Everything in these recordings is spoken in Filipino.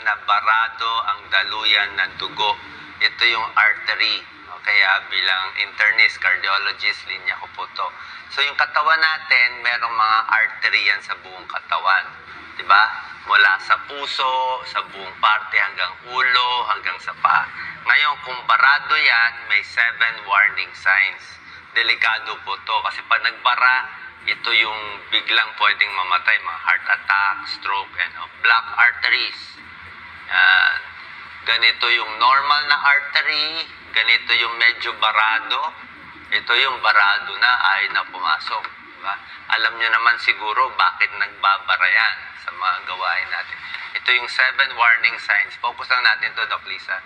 na barado ang daluyan ng dugo. Ito yung artery. Kaya bilang internist, cardiologist, linya ko po to. So yung katawan natin, merong mga artery yan sa buong katawan. Diba? Mula sa puso, sa buong parte hanggang ulo, hanggang sa paa. Ngayon, kung barado yan, may 7 warning signs. Delikado po to kasi pag nagbara, ito yung biglang pwedeng mamatay, mga heart attack, stroke, and block arteries. Yan. Ganito yung normal na artery, ganito yung medyo barado. Ito yung barado na, ay na pumasok. Diba? Alam nyo naman siguro bakit nagbabara yan sa mga gawain natin. Ito yung 7 warning signs. Focus lang natin to, Doc Lisa.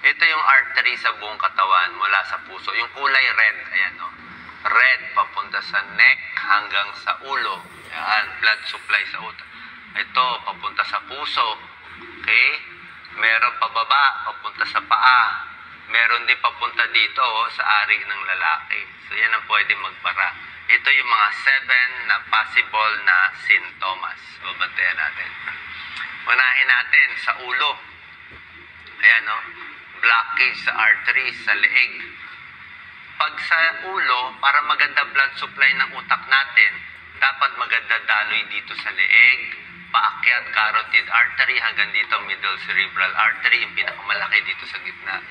Ito yung artery sa buong katawan mula sa puso. Yung kulay red, ayan o. Red, papunta sa neck hanggang sa ulo. Yan, blood supply sa utak. Ito, papunta sa puso. Okay? Meron pababa, papunta sa paa. Meron din papunta dito sa ari ng lalaki. So, yan ang pwede magbara. Ito yung mga 7 na possible na sintomas. Babantayan natin. Unahin natin sa ulo. Ayan o. Blockage sa arteries, sa leeg. Pag sa ulo, para maganda blood supply ng utak natin, dapat maganda daloy dito sa leeg, paakyat carotid artery hanggang dito middle cerebral artery, yung pinakamalaki dito sa gitna.